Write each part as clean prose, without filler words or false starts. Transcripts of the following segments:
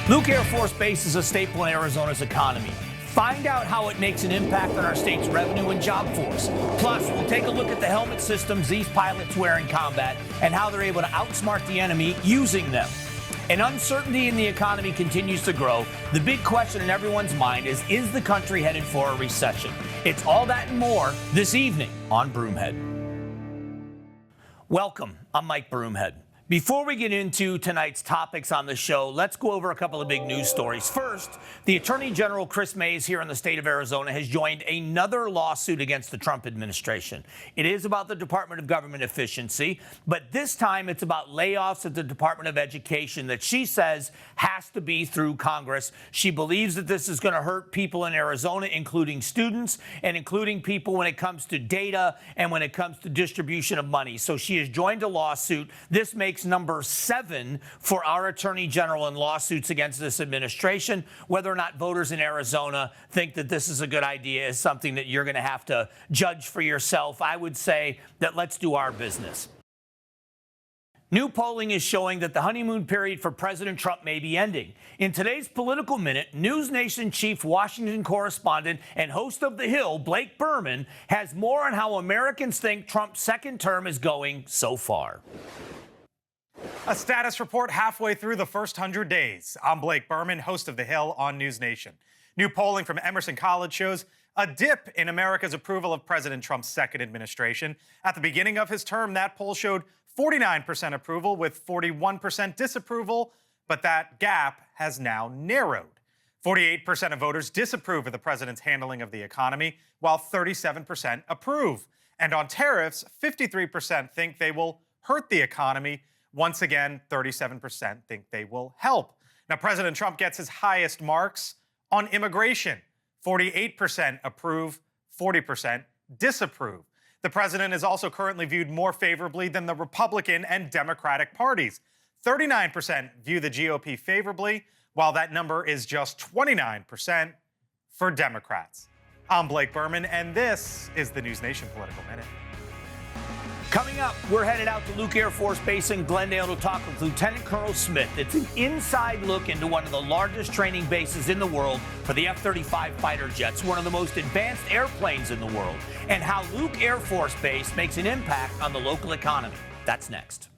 Luke Air Force Base is a staple in Arizona's economy. Find out how it makes an impact on our state's revenue and job force. Plus, we'll take a look at the helmet systems these pilots wear in combat and how they're able to outsmart the enemy using them. And uncertainty in the economy continues to grow. The big question in everyone's mind is the country headed for a recession? It's all that and more this evening on Broomhead. Welcome, I'm Mike Broomhead. Before we get into tonight's topics on the show, let's go over a couple of big news stories. First, the Attorney General Chris Mays here in the state of Arizona has joined another lawsuit against the Trump administration. It is about the Department of Government Efficiency, but this time it's about layoffs at the Department of Education that she says has to be through Congress. She believes that this is going to hurt people in Arizona, including students and including people when it comes to data and when it comes to distribution of money. So she has joined a lawsuit. This makes number 7 for our Attorney General in lawsuits against this administration. Whether or not voters in Arizona think that this is a good idea is something that you're going to have to judge for yourself. I would say that let's do our business. New polling is showing that the honeymoon period for President Trump may be ending. In today's Political Minute, News Nation chief Washington correspondent and host of The Hill, Blake Berman, has more on how Americans think Trump's second term is going so far. A status report halfway through the first 100 days. I'm Blake Berman, host of The Hill on News Nation. New polling from Emerson College shows a dip in America's approval of President Trump's second administration. At the beginning of his term, that poll showed 49% approval with 41% disapproval, but that gap has now narrowed. 48% of voters disapprove of the president's handling of the economy, while 37% approve. And on tariffs, 53% think they will hurt the economy. Once again, 37% think they will help. Now, President Trump gets his highest marks on immigration. 48% approve, 40% disapprove. The president is also currently viewed more favorably than the Republican and Democratic parties. 39% view the GOP favorably, while that number is just 29% for Democrats. I'm Blake Berman, and this is the News Nation Political Minute. Coming up, we're headed out to Luke Air Force Base in Glendale to talk with Lieutenant Colonel Smith. It's an inside look into one of the largest training bases in the world for the F-35 fighter jets, one of the most advanced airplanes in the world, and how Luke Air Force Base makes an impact on the local economy. That's next.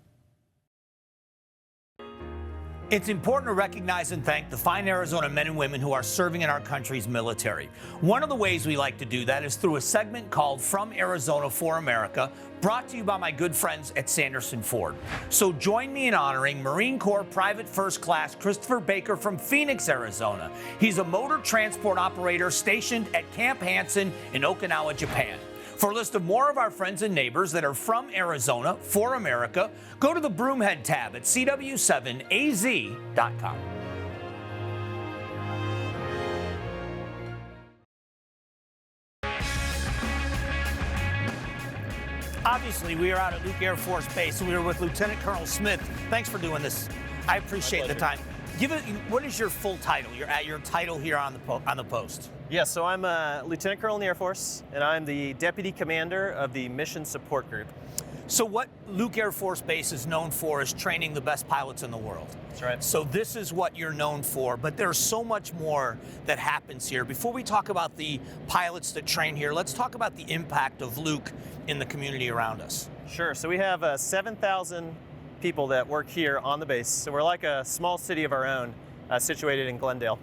It's important to recognize and thank the fine Arizona men and women who are serving in our country's military. One of the ways we like to do that is through a segment called From Arizona for America, brought to you by my good friends at Sanderson Ford. So join me in honoring Marine Corps Private First Class Christopher Baker from Phoenix, Arizona. He's a motor transport operator stationed at Camp Hansen in Okinawa, Japan. For a list of more of our friends and neighbors that are from Arizona for America, go to the Broomhead tab at cw7az.com. Obviously, we are out at Luke Air Force Base, and we are with Lieutenant Colonel Smith. Thanks for doing this. I appreciate the time. What is your full title? Your title here on the post. Yeah, so I'm a Lieutenant Colonel in the Air Force, and I'm the Deputy Commander of the Mission Support Group. So what Luke Air Force Base is known for is training the best pilots in the world. That's right. So this is what you're known for, but there's so much more that happens here. Before we talk about the pilots that train here, let's talk about the impact of Luke in the community around us. Sure, so we have 7,000 people that work here on the base. So we're like a small city of our own, situated in Glendale.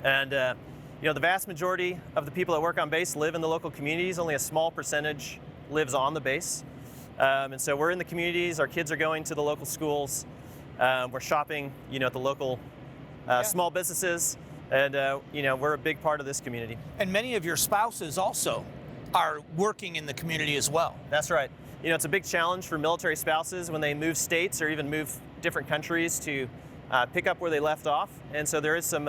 And the vast majority of the people that work on base live in the local communities. Only a small percentage lives on the base. And so we're in the communities. Our kids are going to the local schools. We're shopping, at the local small businesses. And, we're a big part of this community. And many of your spouses also are working in the community as well. That's right. It's a big challenge for military spouses when they move states or even move different countries to pick up where they left off. And so there is some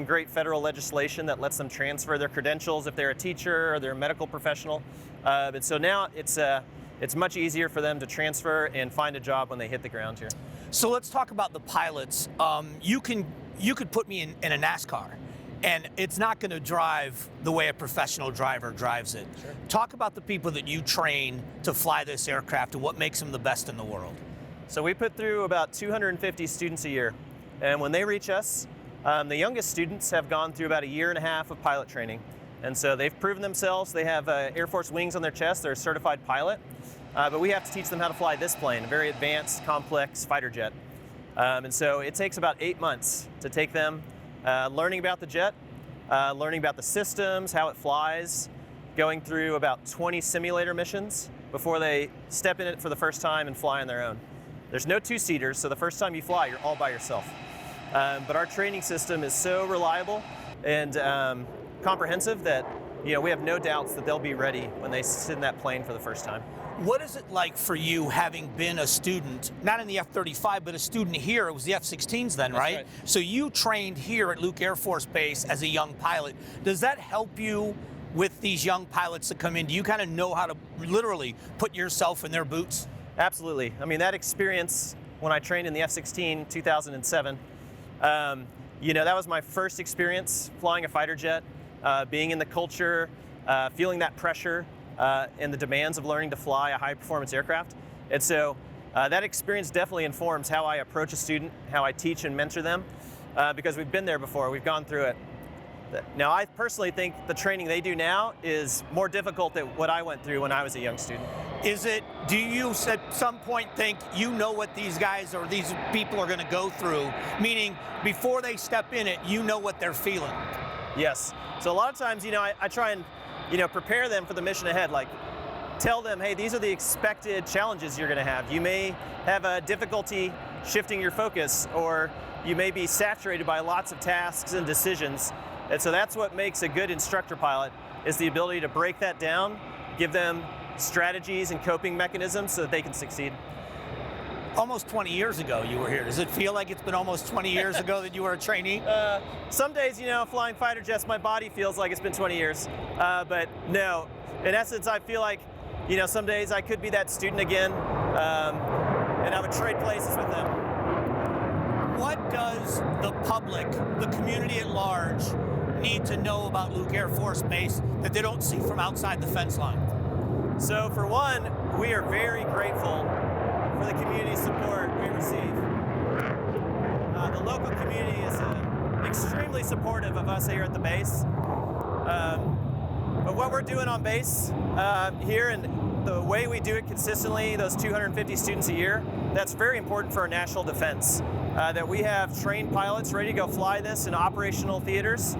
great federal legislation that lets them transfer their credentials if they're a teacher or they're a medical professional. And so now it's much easier for them to transfer and find a job when they hit the ground here. So let's talk about the pilots. You could put me in a NASCAR, and it's not going to drive the way a professional driver drives it. Sure. Talk about the people that you train to fly this aircraft and what makes them the best in the world. So we put through about 250 students a year. And when they reach us, the youngest students have gone through about 1.5 years of pilot training. And so they've proven themselves. They have Air Force wings on their chest. They're a certified pilot. But we have to teach them how to fly this plane, a very advanced, complex fighter jet. And so it takes about 8 months to take them learning about the jet, learning about the systems, how it flies, going through about 20 simulator missions before they step in it for the first time and fly on their own. There's no two-seaters, so the first time you fly, you're all by yourself. But our training system is so reliable and comprehensive that we have no doubts that they'll be ready when they sit in that plane for the first time. What is it like for you having been a student, not in the F-35, but a student here? It was the F-16s then, right? So you trained here at Luke Air Force Base as a young pilot. Does that help you with these young pilots that come in? Do you kind of know how to literally put yourself in their boots? Absolutely. I mean, that experience when I trained in the F-16 2007, that was my first experience flying a fighter jet, being in the culture, feeling that pressure and the demands of learning to fly a high-performance aircraft. And so that experience definitely informs how I approach a student, how I teach and mentor them, because we've been there before, we've gone through it. Now, I personally think the training they do now is more difficult than what I went through when I was a young student. Do you at some point think you know what these guys or these people are going to go through? Meaning, before they step in it, you know what they're feeling? Yes. So a lot of times, I try and, prepare them for the mission ahead. Like, tell them, hey, these are the expected challenges you're going to have. You may have a difficulty shifting your focus, or you may be saturated by lots of tasks and decisions. And so that's what makes a good instructor pilot, is the ability to break that down, give them strategies and coping mechanisms so that they can succeed. Almost 20 years ago you were here. Does it feel like it's been almost 20 years ago that you were a trainee? Some days, flying fighter jets, my body feels like it's been 20 years. But no, in essence, I feel like, some days I could be that student again, and I would trade places with them. What does the public, the community at large, need to know about Luke Air Force Base that they don't see from outside the fence line? So for one, we are very grateful for the community support we receive. The local community is extremely supportive of us here at the base. But what we're doing on base here, and the way we do it consistently, those 250 students a year, that's very important for our national defense. That we have trained pilots ready to go fly this in operational theaters.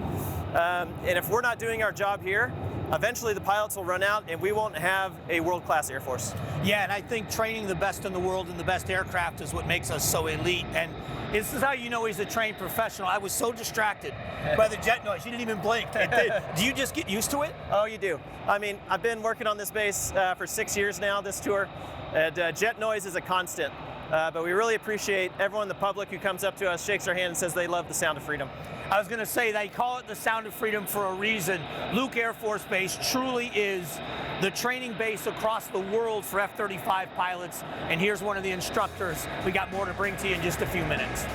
And if we're not doing our job here, eventually the pilots will run out and we won't have a world-class Air Force. Yeah, and I think training the best in the world and the best aircraft is what makes us so elite. And this is how you know he's a trained professional. I was so distracted by the jet noise. You didn't even blink. Do you just get used to it? Oh, you do. I mean, I've been working on this base for 6 years now, this tour, and jet noise is a constant. But we really appreciate everyone in the public who comes up to us, shakes our hand, and says they love the sound of freedom. I was going to say, they call it the sound of freedom for a reason. Luke Air Force Base truly is the training base across the world for F-35 pilots. And here's one of the instructors. We got more to bring to you in just a few minutes.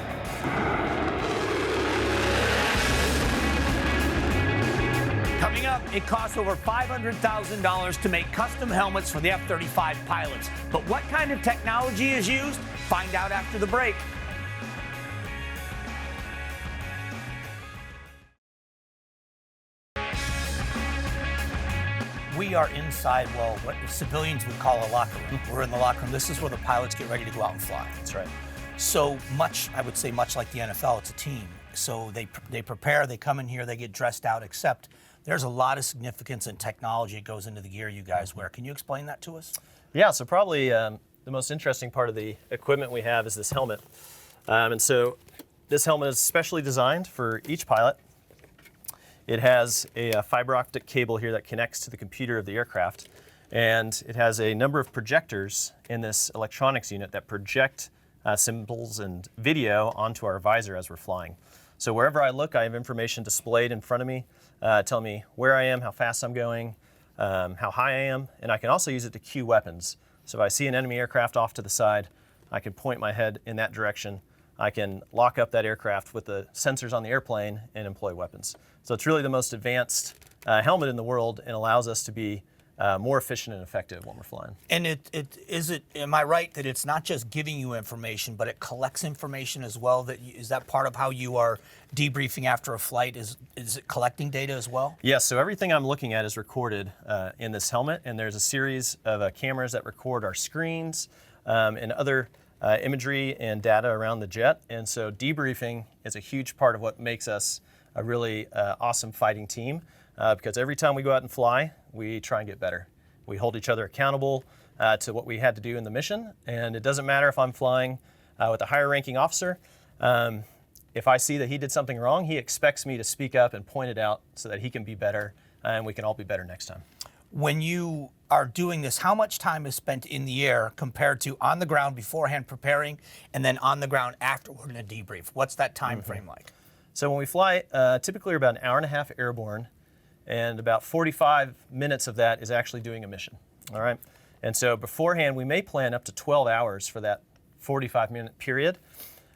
Coming up, it costs over $500,000 to make custom helmets for the F-35 pilots. But what kind of technology is used? Find out after the break. We are inside, well, what civilians would call a locker room. We're in the locker room. This is where the pilots get ready to go out and fly. That's right. So much, I would say much like the NFL, it's a team. So they prepare, they come in here, they get dressed out, except there's a lot of significance and technology that goes into the gear you guys wear. Can you explain that to us? Yeah, so probably the most interesting part of the equipment we have is this helmet. And so this helmet is specially designed for each pilot. It has a fiber optic cable here that connects to the computer of the aircraft. And it has a number of projectors in this electronics unit that project symbols and video onto our visor as we're flying. So wherever I look, I have information displayed in front of me, telling me where I am, how fast I'm going, how high I am, and I can also use it to cue weapons. So if I see an enemy aircraft off to the side, I can point my head in that direction. I can lock up that aircraft with the sensors on the airplane and employ weapons. So it's really the most advanced helmet in the world and allows us to be more efficient and effective when we're flying. And am I right that it's not just giving you information, but it collects information as well? Is that part of how you are debriefing after a flight? Is it collecting data as well? Yes, so everything I'm looking at is recorded in this helmet, and there's a series of cameras that record our screens and other imagery and data around the jet. And so debriefing is a huge part of what makes us a really awesome fighting team, because every time we go out and fly, we try and get better. We hold each other accountable to what we had to do in the mission, and it doesn't matter if I'm flying with a higher ranking officer. If I see that he did something wrong, he expects me to speak up and point it out so that he can be better, and we can all be better next time. When you are doing this, how much time is spent in the air compared to on the ground beforehand preparing and then on the ground afterward in a debrief? What's that time frame like? So when we fly, typically we're about an hour and a half airborne, and about 45 minutes of that is actually doing a mission, all right? And so beforehand, we may plan up to 12 hours for that 45-minute period,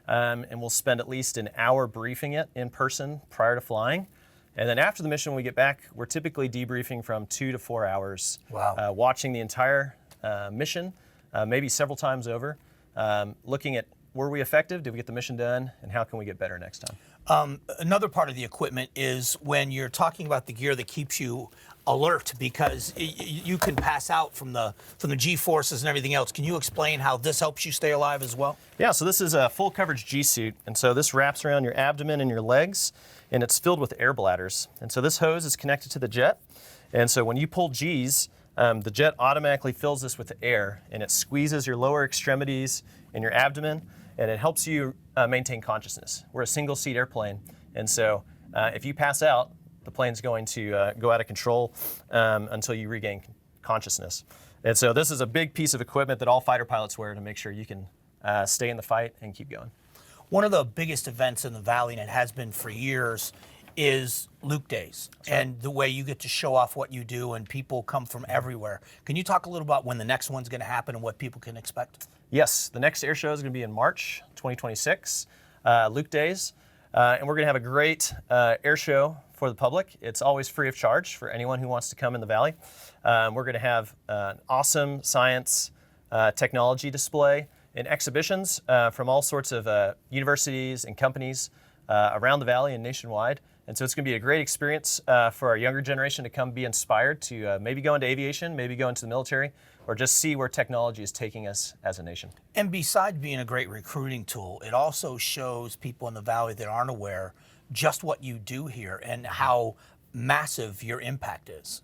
and we'll spend at least an hour briefing it in person prior to flying. And then after the mission, when we get back, we're typically debriefing from 2 to 4 hours, watching the entire mission, maybe several times over, looking at were we effective, did we get the mission done, and how can we get better next time? Another part of the equipment is when you're talking about the gear that keeps you alert, because you can pass out from the G-forces and everything else. Can you explain how this helps you stay alive as well? Yeah, so this is a full coverage G-suit, and so this wraps around your abdomen and your legs, and it's filled with air bladders. And so this hose is connected to the jet, and so when you pull G's, the jet automatically fills this with air, and it squeezes your lower extremities and your abdomen, and it helps you maintain consciousness. We're a single-seat airplane, and so if you pass out, the plane's going to go out of control until you regain consciousness. And so this is a big piece of equipment that all fighter pilots wear to make sure you can stay in the fight and keep going. One of the biggest events in the Valley, and it has been for years, is Luke Days, and the way you get to show off what you do, and people come from everywhere. Can you talk a little about when the next one's going to happen and what people can expect? Yes, the next air show is going to be in March 2026, Luke Days, and we're going to have a great air show for the public. It's always free of charge for anyone who wants to come in the Valley. We're going to have an awesome science technology display and exhibitions from all sorts of universities and companies around the Valley and nationwide. And so it's going to be a great experience for our younger generation to come be inspired to maybe go into aviation, maybe go into the military, or just see where technology is taking us as a nation. And besides being a great recruiting tool, it also shows people in the Valley that aren't aware just what you do here and how massive your impact is.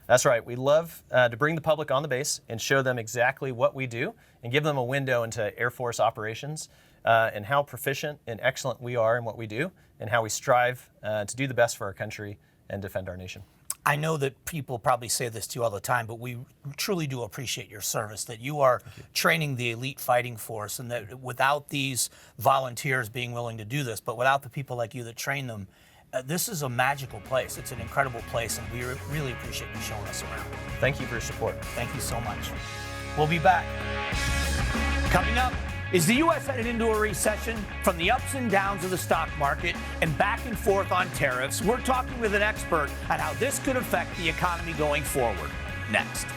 That's right. We love to bring the public on the base and show them exactly what we do and give them a window into Air Force operations and how proficient and excellent we are in what we do and how we strive to do the best for our country and defend our nation. I know that people probably say this to you all the time, but we truly do appreciate your service, that you are training the elite fighting force, and that without these volunteers being willing to do this, but without the people like you that train them, this is a magical place. It's an incredible place, and we really appreciate you showing us around. Thank you for your support. Thank you so much. We'll be back. Coming up, is the U.S. headed into a recession? From the ups and downs of the stock market and back and forth on tariffs, we're talking with an expert on how this could affect the economy going forward. Next.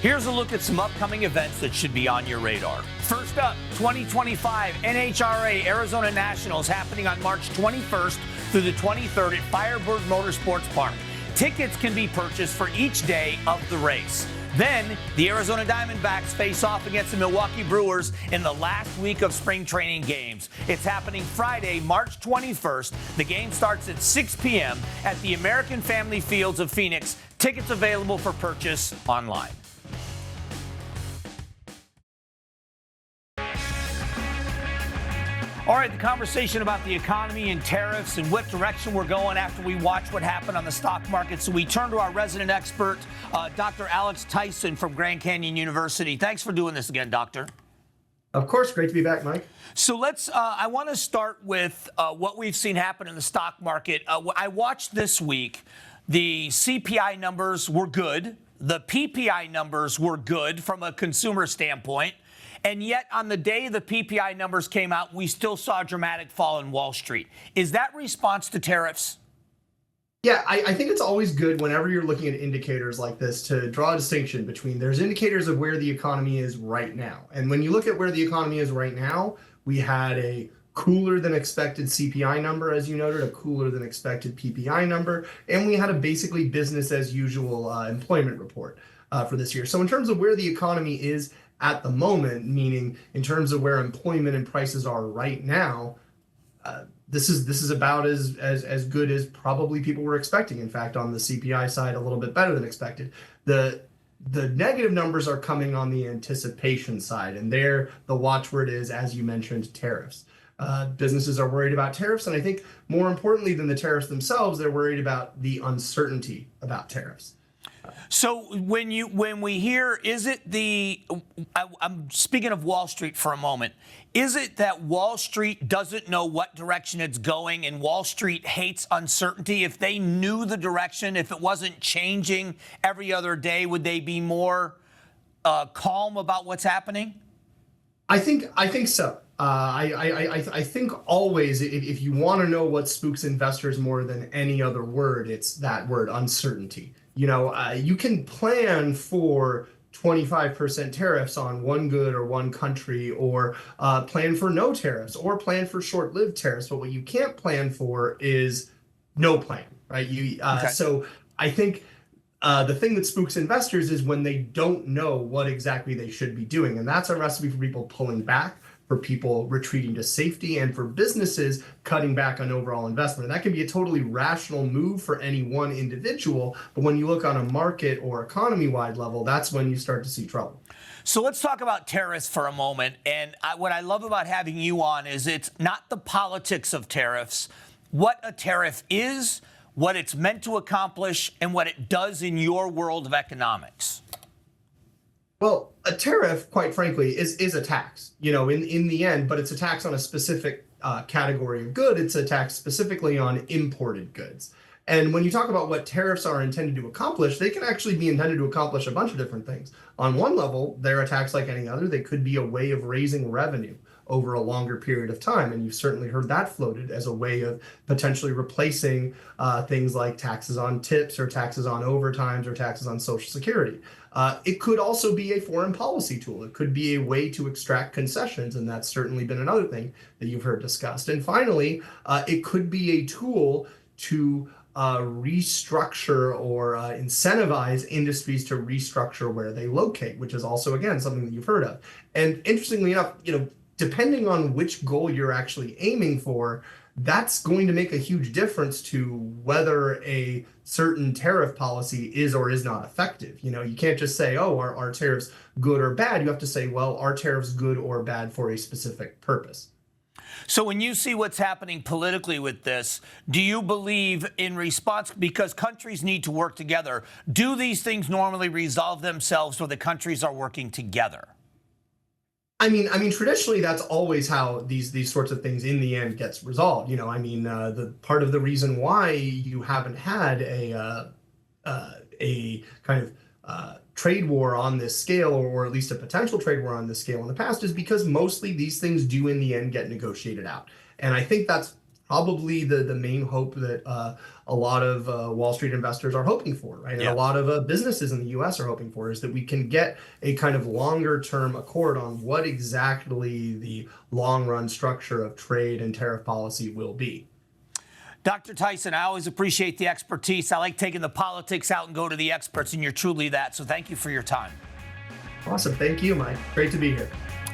Here's a look at some upcoming events that should be on your radar. First up, 2025 NHRA Arizona Nationals happening on March 21st through the 23rd at Firebird Motorsports Park. Tickets can be purchased for each day of the race. Then, the Arizona Diamondbacks face off against the Milwaukee Brewers in the last week of spring training games. It's happening Friday, March 21st. The game starts at 6 p.m. at the American Family Fields of Phoenix. Tickets available for purchase online. All right, the conversation about the economy and tariffs and what direction we're going after we watch what happened on the stock market. So we turn to our resident expert, Dr. Alex Tyson from Grand Canyon University. Thanks for doing this again, Doctor. Of course, great to be back, Mike. So I want to start with what we've seen happen in the stock market. I watched this week, the CPI numbers were good. The PPI numbers were good from a consumer standpoint. And yet, on the day the PPI numbers came out, we still saw a dramatic fall in Wall Street. Is that response to tariffs? Yeah, I think it's always good whenever you're looking at indicators like this to draw a distinction between there's indicators of where the economy is right now. And when you look at where the economy is right now, we had a cooler than expected CPI number, as you noted, a cooler than expected PPI number, and we had a basically business as usual employment report for this year. So in terms of where the economy is at the moment, meaning in terms of where employment and prices are right now, this is about as good as probably people were expecting. In fact, on the CPI side, a little bit better than expected. The negative numbers are coming on the anticipation side, and there the watchword is, as you mentioned, tariffs. Businesses are worried about tariffs, and I think more importantly than the tariffs themselves, they're worried about the uncertainty about tariffs. So when we hear, is it I'm speaking of Wall Street for a moment, is it that Wall Street doesn't know what direction it's going and Wall Street hates uncertainty? If they knew the direction, if it wasn't changing every other day, would they be more calm about what's happening? I think so. I think always, if you want to know what spooks investors more than any other word, it's that word, uncertainty. You can plan for 25% tariffs on one good or one country, or plan for no tariffs, or plan for short-lived tariffs. But what you can't plan for is no plan, right? Okay. So I think the thing that spooks investors is when they don't know what exactly they should be doing. And that's a recipe for people pulling back, for people retreating to safety, and for businesses cutting back on overall investment. And that can be a totally rational move for any one individual. But when you look on a market or economy-wide level, that's when you start to see trouble. So let's talk about tariffs for a moment. And what I love about having you on is it's not the politics of tariffs, what a tariff is, what it's meant to accomplish, and what it does in your world of economics. Well, a tariff, quite frankly, is a tax, in the end, but it's a tax on a specific category of good. It's a tax specifically on imported goods. And when you talk about what tariffs are intended to accomplish, they can actually be intended to accomplish a bunch of different things. On one level, they're a tax like any other. They could be a way of raising revenue over a longer period of time. And you've certainly heard that floated as a way of potentially replacing things like taxes on tips or taxes on overtimes or taxes on Social Security. It could also be a foreign policy tool. It could be a way to extract concessions, and that's certainly been another thing that you've heard discussed. And finally, it could be a tool to restructure or incentivize industries to restructure where they locate, which is also, again, something that you've heard of. And interestingly enough, depending on which goal you're actually aiming for, that's going to make a huge difference to whether a certain tariff policy is or is not effective. You can't just say, oh, are tariffs good or bad? You have to say, well, are tariffs good or bad for a specific purpose? So when you see what's happening politically with this, do you believe in response, because countries need to work together, do these things normally resolve themselves where the countries are working together? I mean, traditionally, that's always how these sorts of things in the end gets resolved. The part of the reason why you haven't had a kind of trade war on this scale, or at least a potential trade war on this scale in the past, is because mostly these things do in the end get negotiated out. And I think that's probably the main hope that a lot of Wall Street investors are hoping for, right? And a lot of businesses in the U.S. are hoping for, is that we can get a kind of longer term accord on what exactly the long run structure of trade and tariff policy will be. Dr. Tyson, I always appreciate the expertise. I like taking the politics out and go to the experts, and you're truly that. So thank you for your time. Awesome. Thank you, Mike. Great to be here.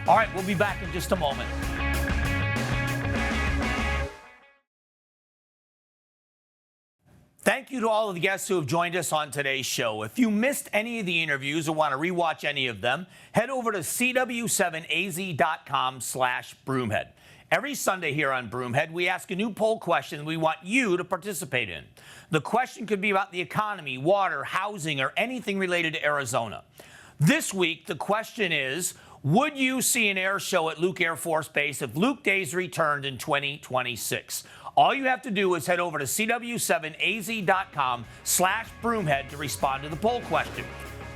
All right, we'll be back in just a moment. Thank you to all of the guests who have joined us on today's show. If you missed any of the interviews or want to rewatch any of them, head over to cw7az.com/Broomhead. Every Sunday here on Broomhead, we ask a new poll question we want you to participate in. The question could be about the economy, water, housing, or anything related to Arizona. This week, the question is, would you see an air show at Luke Air Force Base if Luke Days returned in 2026? All you have to do is head over to cw7az.com/Broomhead to respond to the poll question.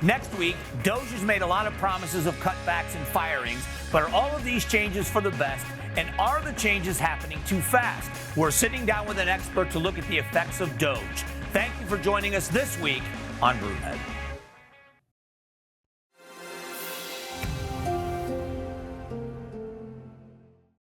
Next week, Doge has made a lot of promises of cutbacks and firings, but are all of these changes for the best? And are the changes happening too fast? We're sitting down with an expert to look at the effects of Doge. Thank you for joining us this week on Broomhead.